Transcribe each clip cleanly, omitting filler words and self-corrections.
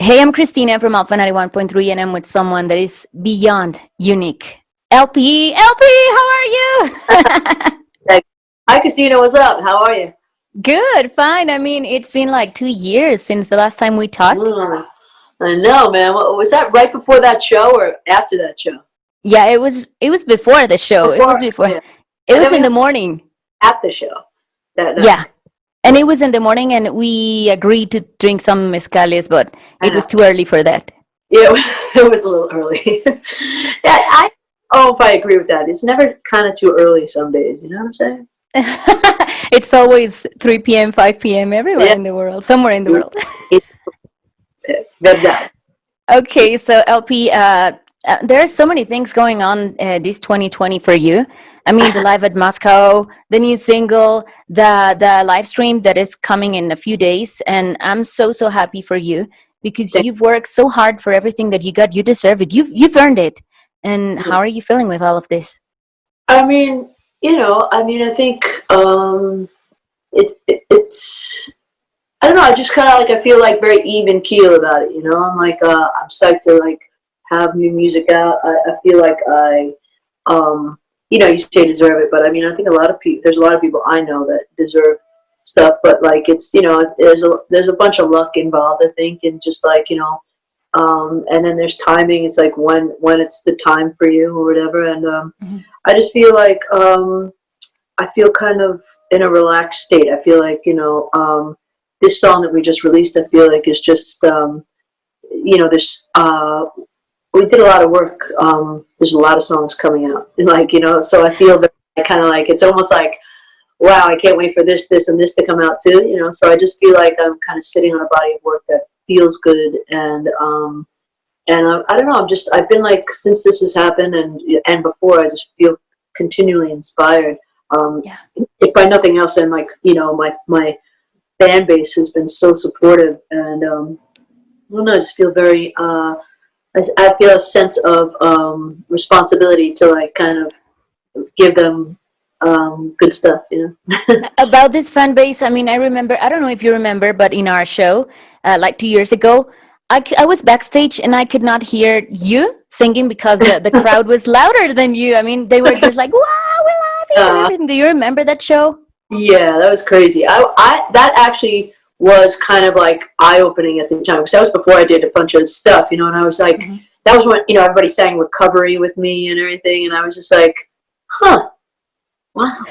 Hey, I'm Cristina from Alfa 91.3, and I'm with someone that is beyond unique. LP, how are you? Hi, Cristina. What's up? How are you? Good, fine. I mean, it's been like 2 years since the last time we talked. I know, man. Was that right before that show or after that show? Yeah, it was before the show. It was before. Yeah. It And was then in the morning. at the show that night. Yeah. And it was in the morning, and we agreed to drink some mezcales, but it was too early for that. Yeah, it was a little early. Yeah, I don't know if I agree with that. It's never kind of too early some days. You know what I'm saying? It's always 3 p.m., 5 p.m. everywhere Yeah. in the world, somewhere in the world. That. Okay, so LP, there are so many things going on this 2020 for you. I mean, the live at Moscow, the new single, the live stream that is coming in a few days, and I'm so happy for you because you've worked so hard for everything that you got. You deserve it. You've earned it. And how are you feeling with all of this? I mean, I think it's I don't know. I just kind of I feel like very even keel about it. I'm I'm psyched to have new music out. I feel like you say deserve it, but I mean, I think there's a lot of people I know that deserve stuff, but it's there's a bunch of luck involved, I think, and just and then there's timing. It's when it's the time for you or whatever, and I just feel I feel kind of in a relaxed state. I feel this song that we just released, I feel like is just this we did a lot of work. There's a lot of songs coming out, so I feel that kind of it's almost wow, I can't wait for this and this to come out too. So I just feel like I'm kind of sitting on a body of work that feels good, and I don't know. I've been since this has happened and before, I just feel continually inspired. If by nothing else, and my fan base has been so supportive, and I don't know, I just feel very I feel a sense of responsibility to kind of give them good stuff. About this fan base, I mean, I don't know if you remember, but in our show, 2 years ago, I was backstage and I could not hear you singing because the crowd was louder than you. I mean, they were just like, wow, we love you and everything. Do you remember that show? Yeah, that was crazy. That actually was kind of eye-opening at the time, because that was before I did a bunch of stuff, and I was that was when, everybody sang Recovery with me and everything, and I was just huh, wow.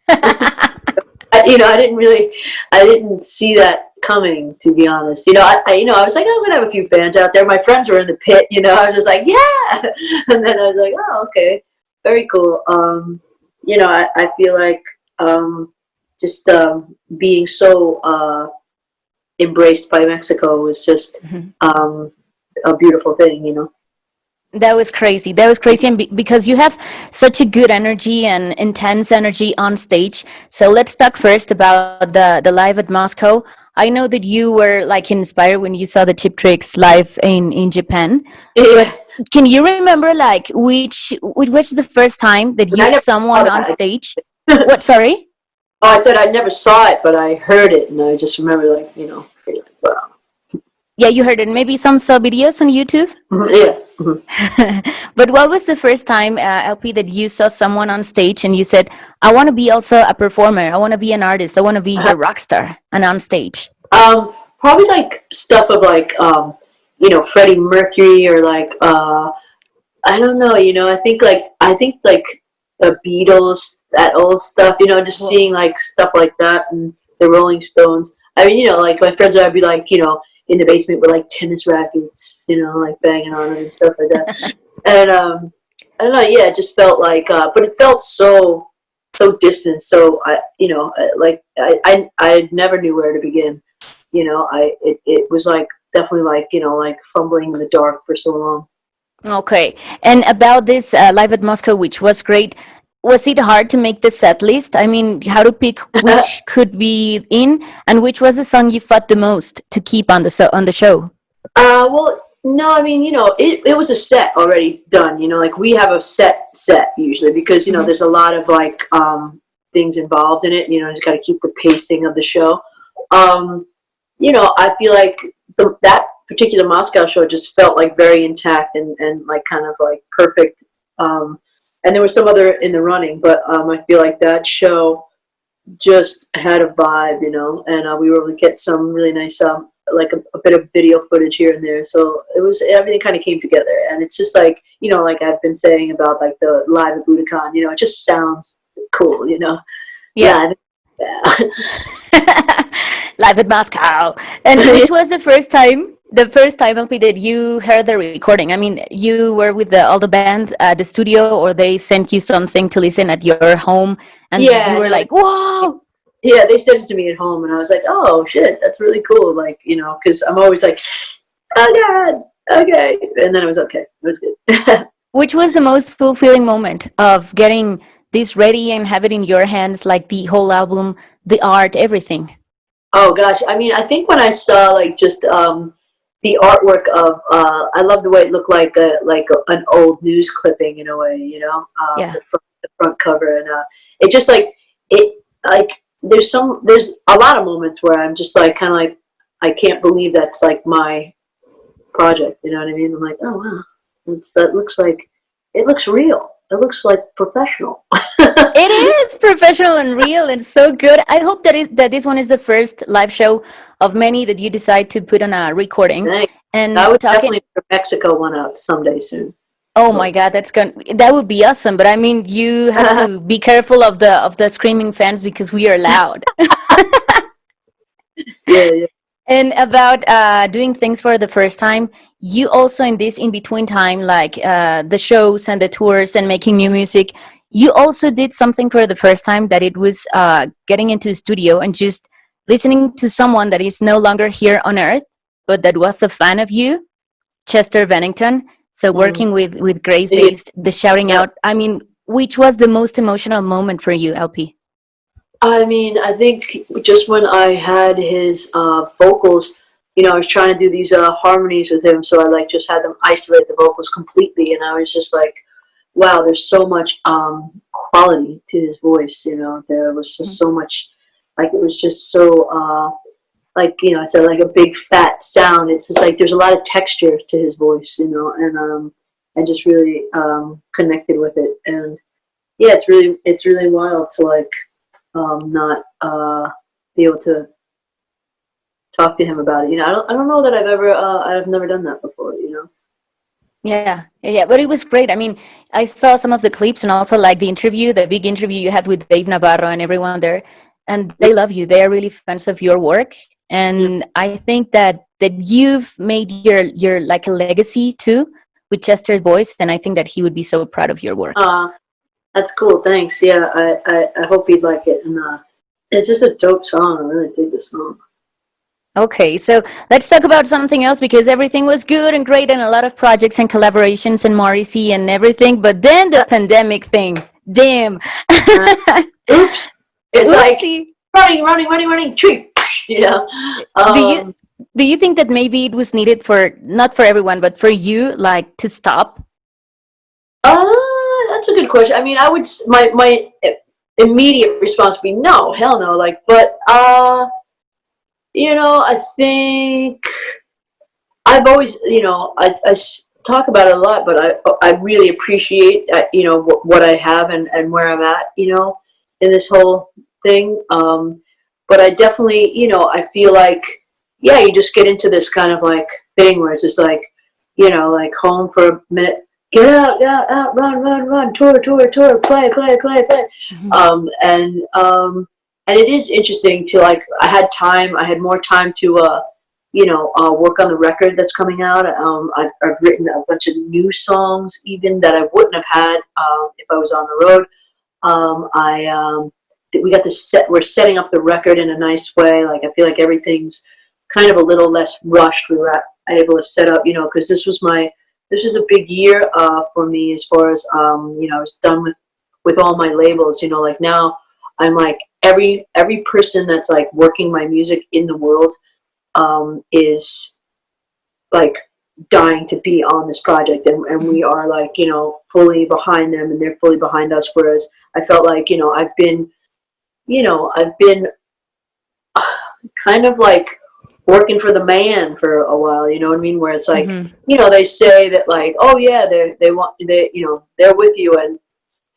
I didn't see that coming, to be honest. I was I'm gonna have a few fans out there. My friends were in the pit, I was just yeah, and then I was oh, okay, very cool. I feel just being so embraced by Mexico was just a beautiful thing. That was crazy. And because you have such a good energy and intense energy on stage. So let's talk first about the live at Moscow. I know that you were inspired when you saw the Chip Tricks live in Japan. Yeah. But can you remember which was the first time that you saw someone on stage? What? Sorry. Oh, I said I never saw it, but I heard it, and I just remember wow. Yeah, you heard it. Maybe some saw videos on YouTube? Yeah. But what was the first time, LP, that you saw someone on stage and you said, I want to be also a performer. I want to be an artist. I want to be a rock star and on stage? Probably stuff of Freddie Mercury, or I don't know, I think the Beatles, that old stuff, just seeing stuff like that, and the Rolling Stones. I mean, my friends and I'd be in the basement with tennis rackets, banging on them and stuff like that. And I don't know, yeah, it just felt but it felt so distant. So I never knew where to begin. It was definitely fumbling in the dark for so long. Okay. And about this live at Moscow, which was great, was it hard to make the set list? I mean, how to pick which could be in, and which was the song you fought the most to keep on the show? Well, no, I mean, it was a set already done. We have a set usually, because there's a lot of things involved in it. Just got to keep the pacing of the show. I feel that particular Moscow show just felt like very intact and like kind of like perfect. And there was some other in the running, but I feel like that show just had a vibe, you know, and we were able to get some really nice, like a bit of video footage here and there. So it was, everything kind of came together, and it's just like, you know, like I've been saying about like the live at Budokan, you know, it just sounds cool, you know. Yeah. Live at Moscow. And which was the first time LP that you heard the recording? I mean, you were with all the band at the studio, or they sent you something to listen at your home, and you were like, whoa. Yeah, they sent it to me at home, and I was like, oh shit, that's really cool. Like, you know, because I'm always like, oh god, okay, and then it was okay, it was good. Which was the most fulfilling moment of getting this ready and have it in your hands, like the whole album, the art, everything? Oh gosh, I mean, I think when I saw like just the artwork of, I love the way it looked like an old news clipping in a way, you know, the front cover, and it just like it like there's a lot of moments where I'm just like kind of like, I can't believe that's like my project, you know what I mean? I'm like, oh wow, that looks like, it looks real. It looks like professional. It is professional and real and so good. I hope that this one is the first live show of many that you decide to put on a recording. Thanks. And I would definitely put a Mexico one out someday soon. Oh my God, that would be awesome. But I mean, you have to be careful of the screaming fans because we are loud. Yeah. And about doing things for the first time, you also in this in-between time, like the shows and the tours and making new music, you also did something for the first time, that it was getting into a studio and just listening to someone that is no longer here on earth, but that was a fan of you, Chester Bennington. So working with Grey Daze, the shouting out, I mean, which was the most emotional moment for you, LP? I mean, I think just when I had his vocals, you know, I was trying to do these harmonies with him, so I like just had them isolate the vocals completely, and I was just like, wow, there's so much quality to his voice, you know. There was just so much, like, it was just so, like, you know, I said, like a big fat sound. It's just like there's a lot of texture to his voice, you know, and I just really connected with it, and yeah, it's really wild to like not be able to talk to him about it. You know, I don't know that I've never done that before, you know. Yeah, but it was great. I mean, I saw some of the clips and also like the big interview you had with Dave Navarro and everyone there, and they love you. They are really fans of your work, and I think that you've made your like a legacy too with Chester's voice, and I think that he would be so proud of your work. That's cool. Thanks. Yeah, I hope he'd like it, and it's just a dope song. I really dig this song. Okay, so let's talk about something else, because everything was good and great and a lot of projects and collaborations and Morrissey and everything, but then the pandemic thing, damn. Oops. It's Oopsie. Like running, tree. You know. Do you think that maybe it was needed for, not for everyone, but for you, like to stop? That's a good question. I mean, I would, my immediate response would be no, hell no. Like, but you know, I think I've always, you know, I talk about it a lot, but I really appreciate, you know, what I have and where I'm at, you know, in this whole thing. But I definitely, you know, I feel like, yeah, you just get into this kind of like thing where it's just like, you know, like home for a minute, get out, run, tour, play. And it is interesting to like, I had more time to, you know, work on the record that's coming out. I've written a bunch of new songs even that I wouldn't have had if I was on the road. We got we're setting up the record in a nice way. Like, I feel like everything's kind of a little less rushed. We were able to set up, you know, because this was a big year for me as far as, you know, I was done with all my labels, you know, like now I'm like every person that's like working my music in the world is like dying to be on this project, and we are like, you know, fully behind them and they're fully behind us. Whereas I felt like, you know, I've been kind of like working for the man for a while, you know what I mean? Where it's like, Mm-hmm. you know, they say that like, oh yeah, they you know, they're with you,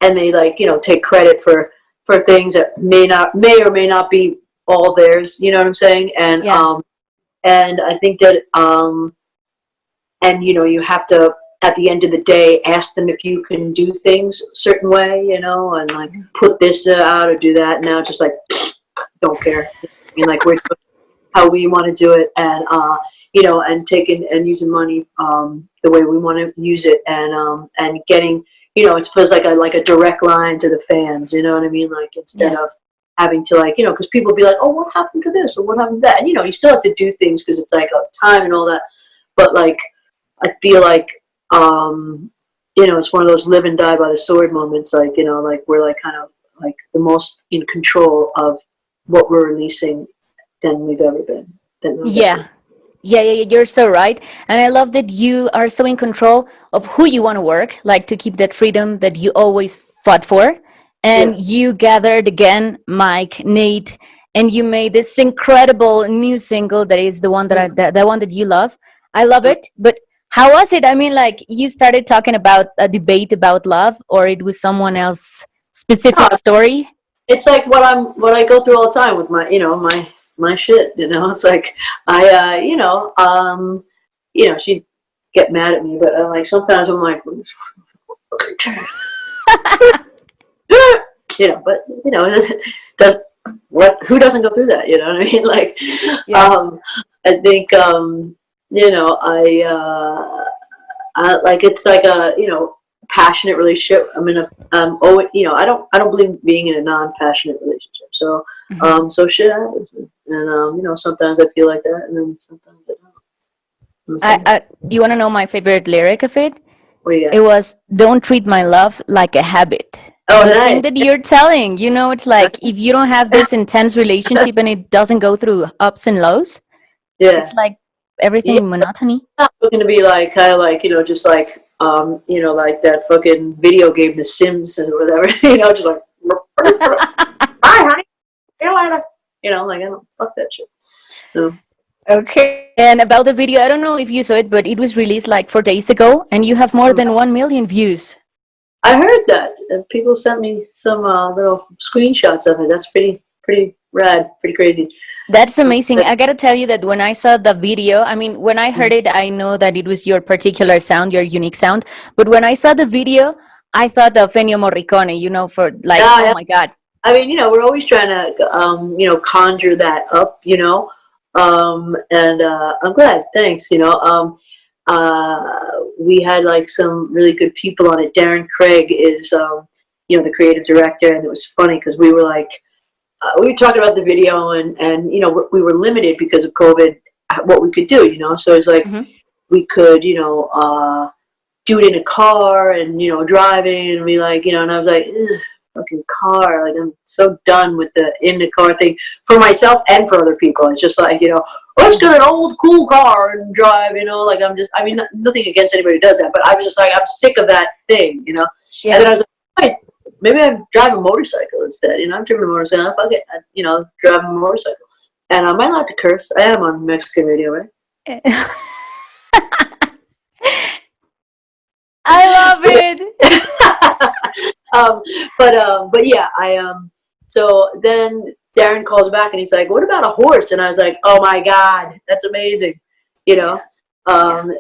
and they like, you know, take credit for things that may or may not be all theirs, you know what I'm saying? Yeah. And I think that and you know, you have to at the end of the day ask them if you can do things a certain way, you know, and like put this out or do that. Now just like don't care. I mean, like we're doing how we want to do it, and you know, and taking and using money the way we want to use it, and getting, you know, it feels like a direct line to the fans, you know what I mean? Like instead of having to like, you know, because people be like, oh, what happened to this or what happened to that, and you know, you still have to do things because it's like time and all that, but like I feel like you know, it's one of those live and die by the sword moments, like, you know, like we're like kind of like the most in control of what we're releasing than we've ever been. Yeah. Yeah, you're so right. And I love that you are so in control of who you want to work, like to keep that freedom that you always fought for. Yeah. And you gathered again Mike, Nate, and you made this incredible new single that is the one that the one that you love. I love it. But how was it? I mean, like you started talking about a debate about love, or it was someone else No, specific story? it's like what I go through all the time with my, you know, my shit, you know. It's like you know, she'd get mad at me, but like sometimes I'm like you know, but you know, does what who doesn't go through that, you know what I mean? Like Yeah. I think you know, I like it's like a, you know, passionate relationship. I'm in a oh, you know, I don't believe being in a non-passionate relationship. So Mhm. so shit happens, and you know, sometimes I feel like that, and then sometimes I don't. I'm saying, You want to know my favorite lyric of it? what do you got? It was, don't treat my love like a habit. Oh, The thing nice. that you're telling, you know, it's like if you don't have this intense relationship and it doesn't go through ups and lows, Yeah, it's like yeah. everything monotony. Not looking to be like kind of like, you know, just like you know, like that fucking video game The Sims and whatever. You know, just like bye honey, see you later, you know, like I don't fuck that shit. So Okay. And about the video, I don't know if you saw it, but it was released like 4 days ago and you have more than 1 million views. I heard that, and people sent me some little screenshots of it. That's pretty rad, pretty crazy. That's amazing. I gotta tell you that when I saw the video, I mean, when I heard it, I know that it was your particular sound, your unique sound. But when I saw the video, I thought of Ennio Morricone, you know, for like, Yeah, oh yeah. my God. I mean, you know, we're always trying to, you know, conjure that up, you know, and I'm glad. Thanks. You know, we had like some really good people on it. Darren Craig is, you know, the creative director, and it was funny because we were like, we were talking about the video, and you know, we were limited because of COVID, what we could do, you know. So it's like Hmm. we could, you know, do it in a car and, you know, driving and be like, you know, and I was like, fucking car, like I'm so done with the in the car thing for myself and for other people. It's just like, you know, let's get an old cool car and drive, you know, like I'm just, I mean, nothing against anybody who does that, but I was just like, I'm sick of that thing, you know. And Yeah. then I was like, wait, maybe I drive a motorcycle instead, you know. I'm driving a motorcycle, fuck it, you know, drive a motorcycle. And am I allowed to curse? I am on Mexican radio, right? I love it. um, but yeah, so then Darren calls back and he's like, "What about a horse?" And I was like, "Oh my god, that's amazing," you know. Yeah. Um,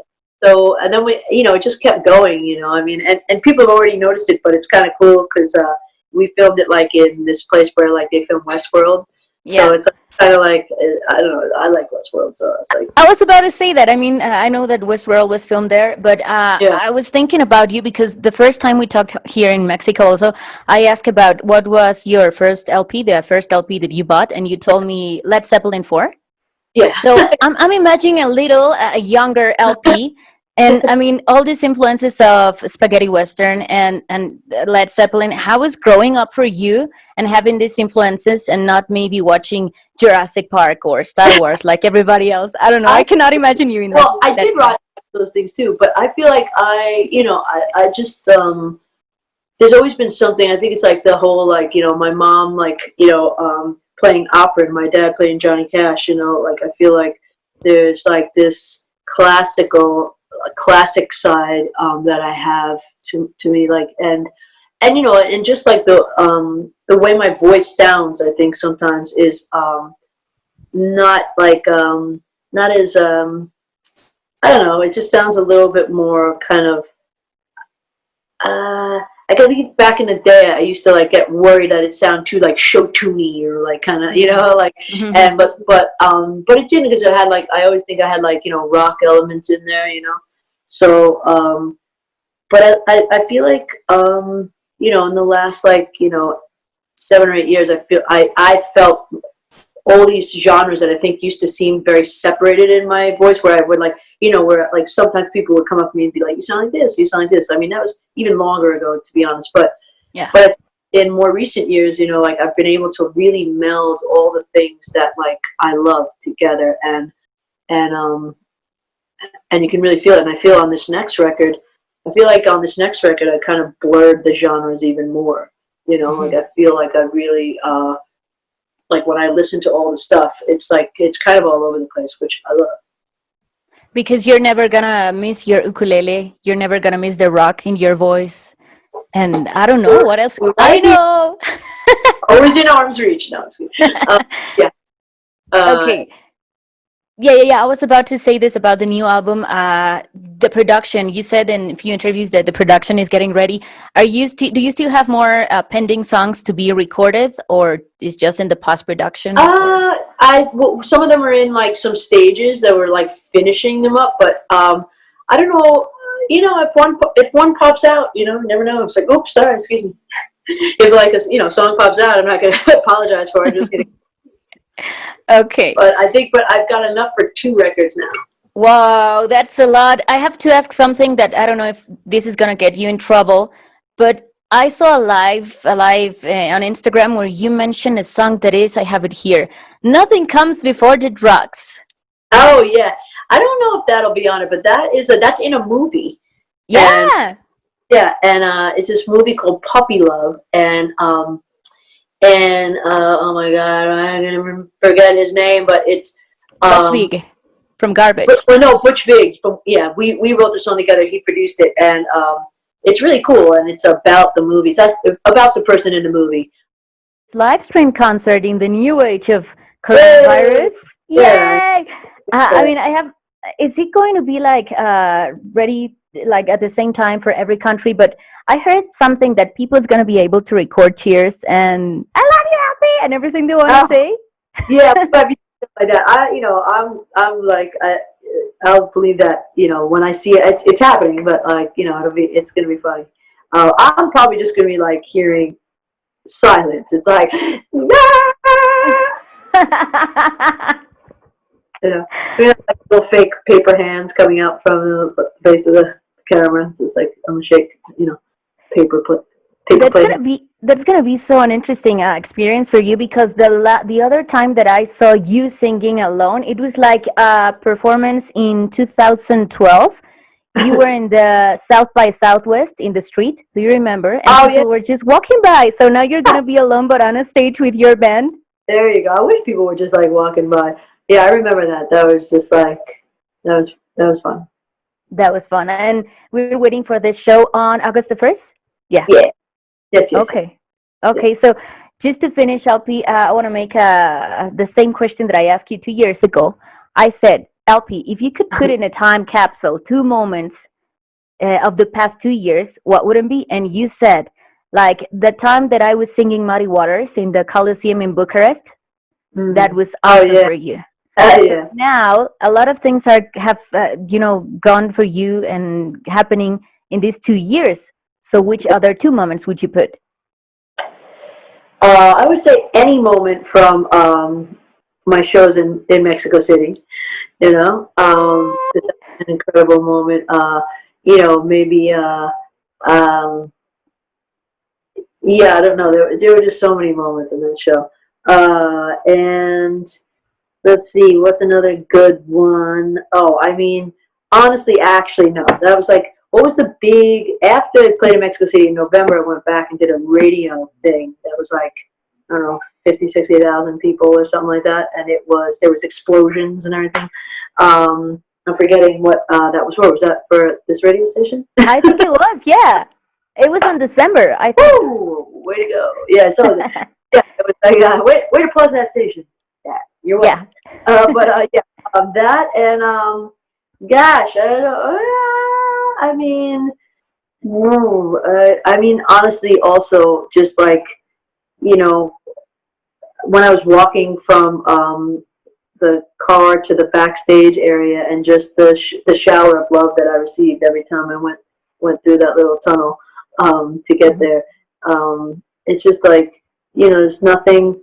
so and then we, you know, it just kept going, you know. I mean, and people have already noticed it, but it's kind of cool because we filmed it like in this place where like they film Westworld, so Yeah. it's kind of like I don't know, I like Westworld, so it's like I was about to say that. I mean, I know that Westworld was filmed there, but yeah, I was thinking about you because the first time we talked here in Mexico, also, I asked about what was your first LP, the first LP that you bought, and you told me Led Zeppelin 4. yeah. So I'm imagining a little, a younger LP, and I mean all these influences of spaghetti western and Led Zeppelin. How was growing up for you and having these influences and not maybe watching Jurassic Park or Star Wars like everybody else? I don't know. I I cannot imagine you in that. Well, I that did era. watch those things too, but I feel like you know, I just there's always been something. I think it's like the whole like, you know, my mom like, you know, playing opera and my dad playing Johnny Cash. You know, like I feel like there's like this classic side that I have to me, like, and and just like the way my voice sounds, I think sometimes is not like not as I don't know, it just sounds a little bit more kind of I think back in the day I used to like get worried that it sounded too like show tuney or like kind of like and but it didn't, because it had like, I always think I had like rock elements in there, so but I feel like in the last like 7 or 8 years I felt all these genres that I think used to seem very separated in my voice, where I would like, where like sometimes people would come up to me and be like, you sound like this, you sound like this. I mean, that was even longer ago, to be honest. But in more recent years, like I've been able to really meld all the things that like I love together, and you can really feel it. And I feel on this next record, I kind of blurred the genres even more. Like I feel like I really like when I listen to all the stuff, it's like it's kind of all over the place, which I love. Because you're never gonna miss your ukulele, you're never gonna miss the rock in your voice, and I don't know what else. I know. Always in arm's reach. No, yeah. Okay. Yeah. I was about to say this about the new album. The production. You said in a few interviews that the production is getting ready. Do you still have more pending songs to be recorded, or is just in the post production? Some of them are in like some stages that we're like finishing them up, but I don't know. If one pops out, you never know. It's like, oops, sorry, excuse me. If like a song pops out, I'm not going to apologize for it. I'm just kidding. Okay. But I've got enough for 2 records now. Wow, that's a lot. I have to ask something that I don't know if this is gonna get you in trouble, but I saw a live on Instagram where you mentioned a song that is, I have it here, "Nothing Comes Before the Drugs." Oh yeah, I don't know if that'll be on it, but that's in a movie. Yeah. And it's this movie called Puppy Love, and oh my god, I'm gonna forget his name, but it's Butch Vig from Garbage. Butch Vig. We wrote the song together. He produced it, and it's really cool. And it's about the movie. It's about the person in the movie. It's live stream concert in the new age of coronavirus. Yay! Yeah. I mean, is it going to be like ready? Like at the same time for every country, but I heard something that people's gonna be able to record cheers and "I love you, happy" and everything they want to say. Yeah, like that. I'm like I'll believe that when I see it, it's happening. But like it's gonna be funny. I'm probably just gonna be like hearing silence. It's like like little fake paper hands coming out from the base of the camera, just like I'm gonna shake, paper plate. That's gonna be so an interesting experience for you, because the other time that I saw you singing alone, it was like a performance in 2012. You were in the South by Southwest in the street. Do you remember? And people were just walking by. So now you're gonna be alone, but on a stage with your band. There you go. I wish people were just like walking by. Yeah, I remember that. That was just like that was fun. That was fun. And we were waiting for this show on August the 1st? Yeah. Yes. Okay, so just to finish, LP, I want to make the same question that I asked you 2 years ago. I said, LP, if you could put in a time capsule 2 moments of the past 2 years, what would it be? And you said, like, the time that I was singing Muddy Waters in the Coliseum in Bucharest, that was awesome for you. So now a lot of things have gone for you and happening in these 2 years. So which other 2 moments would you put? I would say any moment from my shows in Mexico City. It's an incredible moment. Maybe I don't know. There were just so many moments in that show. And let's see, what's another good one? Oh, I mean, honestly, actually, no. That was like, what was the big, after I played in Mexico City in November, I went back and did a radio thing that was like, I don't know, 50, 60,000 people or something like that, and there was explosions and everything. I'm forgetting what that was for. Was that for this radio station? I think it was, yeah. It was on December, I think. Woo! Way to go. Yeah, so yeah, it was like, way to plug that station. Yeah, you're welcome. Yeah. That and gosh, I don't know. I mean, honestly, also just like, you know, when I was walking from the car to the backstage area, and just the shower of love that I received every time I went through that little tunnel to get there. It's just like, you know, there's nothing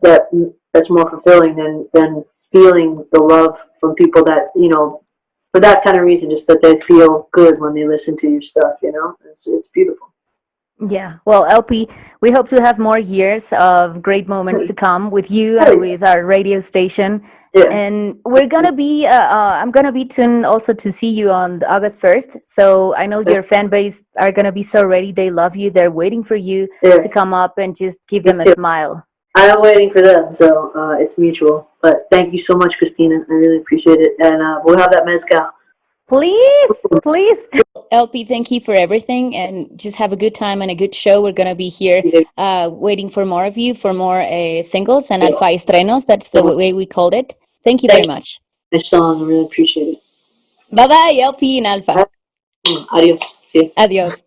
that's more fulfilling than feeling the love from people that, you know, for that kind of reason, just that they feel good when they listen to your stuff, you know. It's beautiful. Yeah. Well, LP, we hope to have more years of great moments to come with you and with our radio station. Yeah. And we're gonna be I'm gonna be tuned also to see you on August 1st. So I know your fan base are gonna be so ready. They love you. They're waiting for you to come up and just give them a smile. I'm waiting for them, so it's mutual. But thank you so much, Cristina. I really appreciate it, and we'll have that mezcal. Please. LP, thank you for everything, and just have a good time and a good show. We're going to be here waiting for more of you, for more singles and Alfa estrenos. That's the way we called it. Thank you very much. Nice song. I really appreciate it. Bye-bye, LP and Alfa. Adios. See you. Adios.